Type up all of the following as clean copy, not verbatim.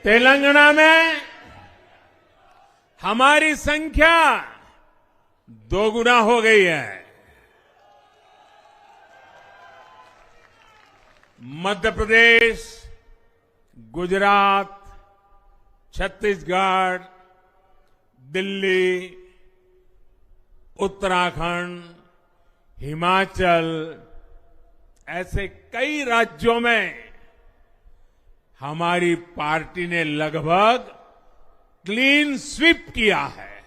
तेलंगाना में हमारी संख्या दोगुना हो गई है। मध्य प्रदेश, गुजरात, छत्तीसगढ़, दिल्ली, उत्तराखंड, हिमाचल, ऐसे कई राज्यों में हमारी पार्टी ने लगभग क्लीन स्वीप किया है।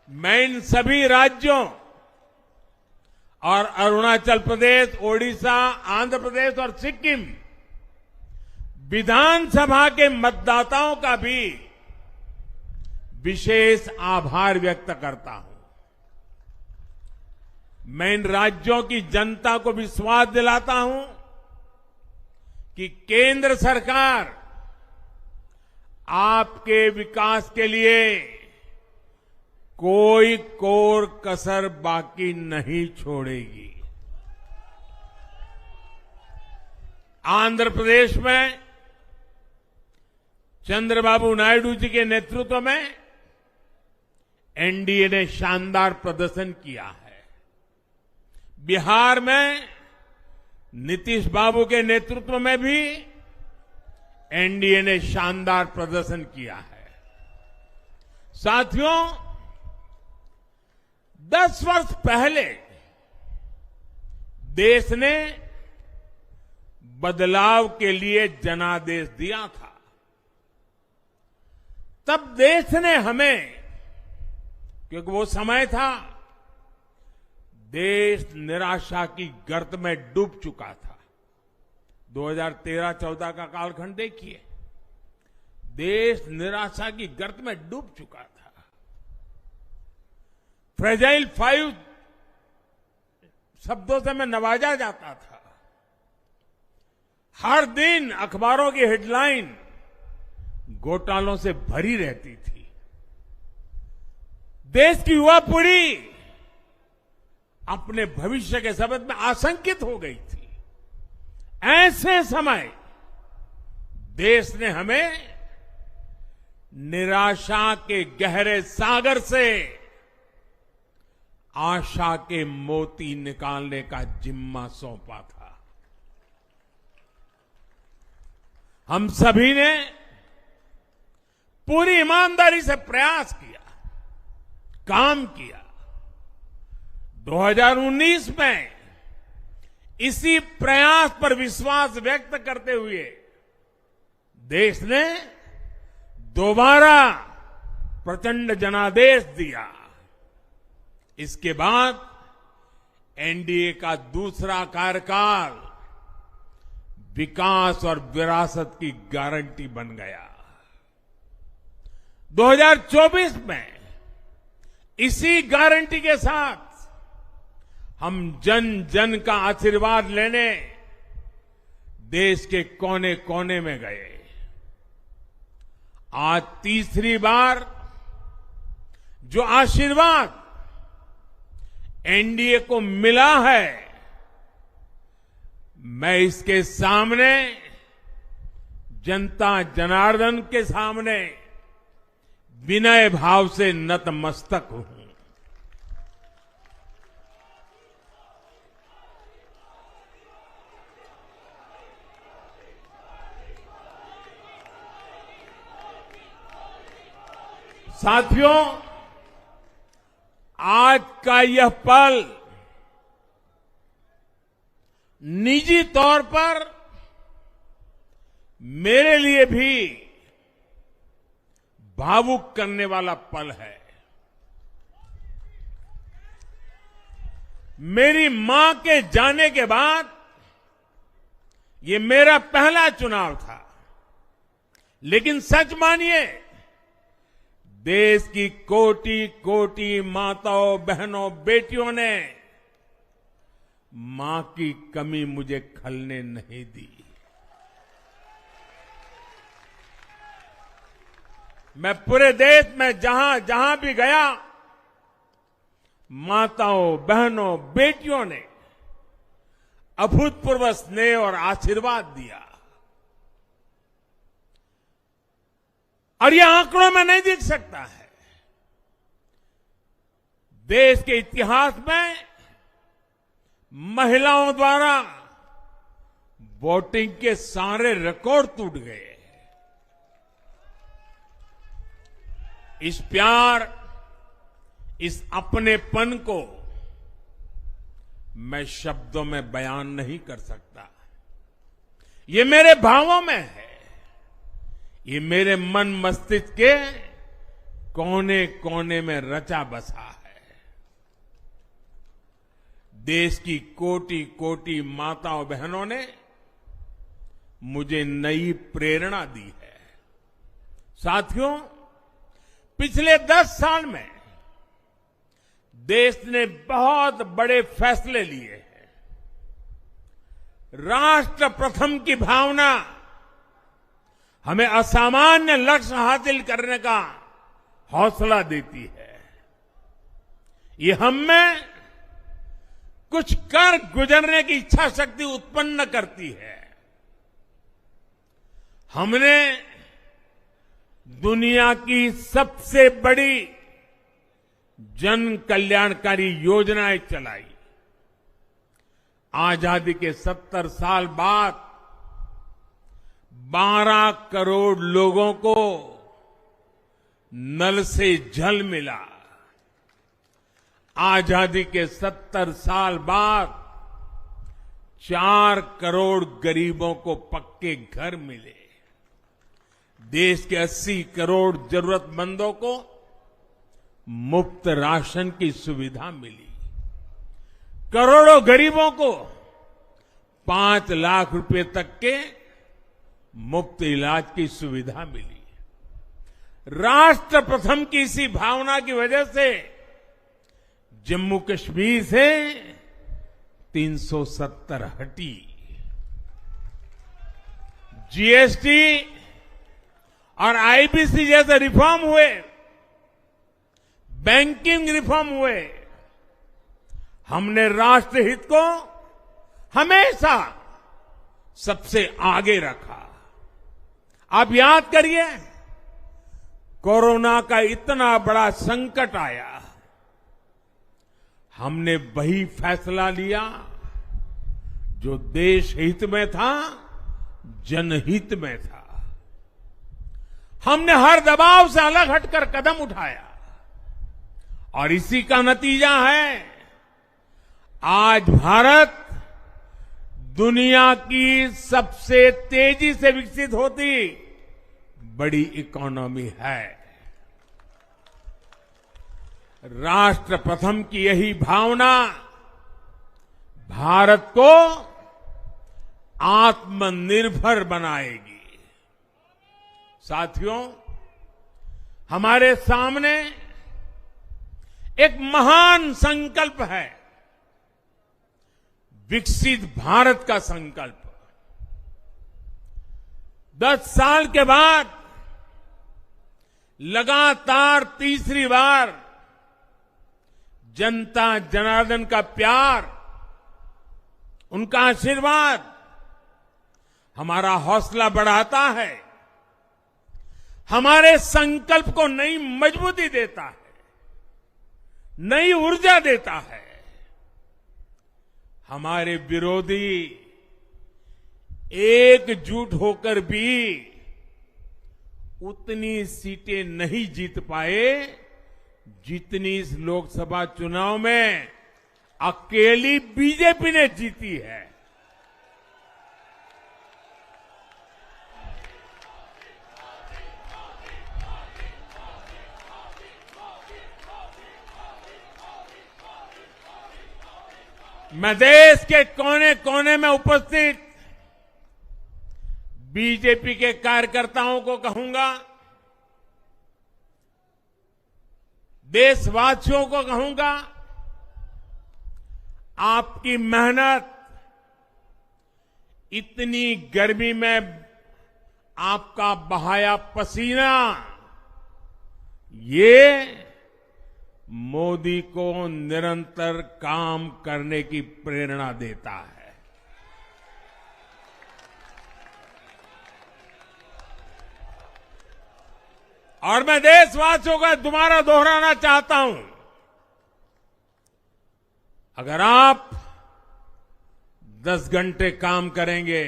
मैं इन सभी राज्यों और अरुणाचल प्रदेश, ओडिशा, आंध्र प्रदेश और सिक्किम विधानसभा के मतदाताओं का भी विशेष आभार व्यक्त करता हूं। मैं इन राज्यों की जनता को विश्वास दिलाता हूं कि केंद्र सरकार आपके विकास के लिए कोई कोर कसर बाकी नहीं छोड़ेगी। आंध्र प्रदेश में चंद्रबाबू नायडू जी के नेतृत्व में एनडीए ने शानदार प्रदर्शन किया है। बिहार में नीतीश बाबू के नेतृत्व में भी एनडीए ने शानदार प्रदर्शन किया है। साथियों, 10 वर्ष पहले देश ने बदलाव के लिए जनादेश दिया था। तब देश ने हमें, क्योंकि वो समय था देश निराशा की गर्त में डूब चुका था। 2013-14 का कालखंड देखिए, देश निराशा की गर्त में डूब चुका था। फ्रेजाइल 5 शब्दों से मैं नवाजा जाता था। हर दिन अखबारों की हेडलाइन घोटालों से भरी रहती थी। देश की युवा पीढ़ी अपने भविष्य के संबंध में आशंकित हो गई थी। ऐसे समय देश ने हमें निराशा के गहरे सागर से आशा के मोती निकालने का जिम्मा सौंपा था। हम सभी ने पूरी ईमानदारी से प्रयास किया, काम किया। 2019 में इसी प्रयास पर विश्वास व्यक्त करते हुए देश ने दोबारा प्रचंड जनादेश दिया। इसके बाद एनडीए का दूसरा कार्यकाल विकास और विरासत की गारंटी बन गया। 2024 में इसी गारंटी के साथ हम जन जन का आशीर्वाद लेने देश के कोने कोने में गए। आज तीसरी बार जो आशीर्वाद एनडीए को मिला है, मैं इसके सामने, जनता जनार्दन के सामने विनय भाव से नतमस्तक हूं। साथियों, आज का यह पल निजी तौर पर मेरे लिए भी भावुक करने वाला पल है। मेरी मां के जाने के बाद ये मेरा पहला चुनाव था, लेकिन सच मानिए, देश की कोटि कोटि माताओं, बहनों, बेटियों ने मां की कमी मुझे खलने नहीं दी। मैं पूरे देश में जहां जहां भी गया, माताओं, बहनों, बेटियों ने अभूतपूर्व स्नेह और आशीर्वाद दिया। और ये आंकड़ों में नहीं दिख सकता है। देश के इतिहास में महिलाओं द्वारा वोटिंग के सारे रिकॉर्ड टूट गए। इस प्यार, इस अपनेपन को मैं शब्दों में बयान नहीं कर सकता। ये मेरे भावों में है, ये मेरे मन मस्तिष्क के कोने कोने में रचा बसा है। देश की कोटि कोटि माताओं बहनों ने मुझे नई प्रेरणा दी है। साथियों, पिछले 10 साल में देश ने बहुत बड़े फैसले लिए हैं। राष्ट्र प्रथम की भावना हमें असामान्य लक्ष्य हासिल करने का हौसला देती है। ये हम में कुछ कर गुजरने की इच्छा शक्ति उत्पन्न करती है। हमने दुनिया की सबसे बड़ी जन कल्याणकारी योजनाएं चलाई। आजादी के 70 साल बाद 12 करोड़ लोगों को नल से जल मिला। आजादी के 70 साल बाद 4 करोड़ गरीबों को पक्के घर मिले। देश के 80 करोड़ जरूरतमंदों को मुफ्त राशन की सुविधा मिली। करोड़ों गरीबों को 5 लाख रुपए तक के मुफ्त इलाज की सुविधा मिली। राष्ट्र प्रथम की इसी भावना की वजह से जम्मू कश्मीर से 370 हटी। जीएसटी और आईबीसी जैसे रिफॉर्म हुए, बैंकिंग रिफॉर्म हुए। हमने राष्ट्रहित को हमेशा सबसे आगे रखा। आप याद करिए, कोरोना का इतना बड़ा संकट आया, हमने वही फैसला लिया जो देश हित में था, जनहित में था। हमने हर दबाव से अलग हटकर कदम उठाया और इसी का नतीजा है आज भारत दुनिया की सबसे तेजी से विकसित होती बड़ी इकोनॉमी है। राष्ट्र प्रथम की यही भावना भारत को आत्मनिर्भर बनाएगी। साथियों, हमारे सामने एक महान संकल्प है, विकसित भारत का संकल्प। 10 साल के बाद लगातार तीसरी बार जनता जनार्दन का प्यार, उनका आशीर्वाद हमारा हौसला बढ़ाता है, हमारे संकल्प को नई मजबूती देता है, नई ऊर्जा देता है। हमारे विरोधी एकजुट होकर भी उतनी सीटें नहीं जीत पाए जितनी इस लोकसभा चुनाव में अकेली बीजेपी ने जीती है। मैं देश के कोने कोने में उपस्थित बीजेपी के कार्यकर्ताओं को कहूंगा, देशवासियों को कहूंगा, आपकी मेहनत, इतनी गर्मी में आपका बहाया पसीना, ये मोदी को निरंतर काम करने की प्रेरणा देता है। और मैं देशवासियों को दोबारा दोहराना चाहता हूं, अगर आप 10 घंटे काम करेंगे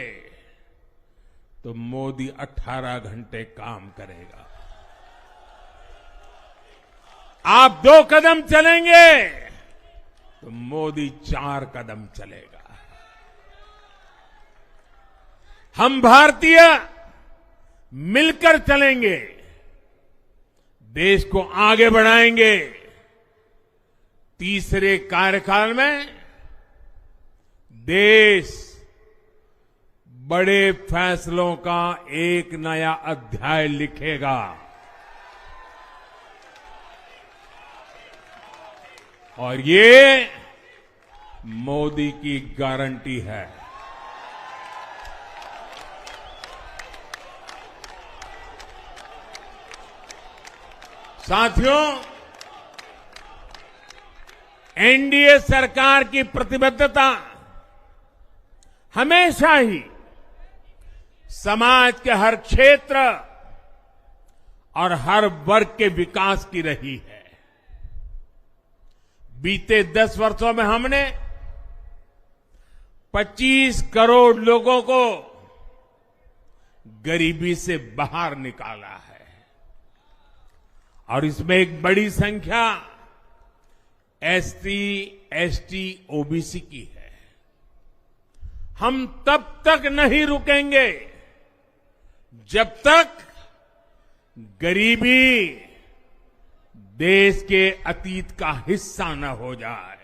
तो मोदी 18 घंटे काम करेगा। आप 2 कदम चलेंगे तो मोदी 4 कदम चलेगा। हम भारतीय मिलकर चलेंगे, देश को आगे बढ़ाएंगे। तीसरे कार्यकाल में देश बड़े फैसलों का एक नया अध्याय लिखेगा। और ये मोदी की गारंटी है। साथियों, एनडीए सरकार की प्रतिबद्धता हमेशा ही समाज के हर क्षेत्र और हर वर्ग के विकास की रही है। बीते 10 वर्षों में हमने 25 करोड़ लोगों को गरीबी से बाहर निकाला है और इसमें एक बड़ी संख्या एसटी, एसटी, ओबीसी की है। हम तब तक नहीं रुकेंगे जब तक गरीबी देश के अतीत का हिस्सा न हो जाए।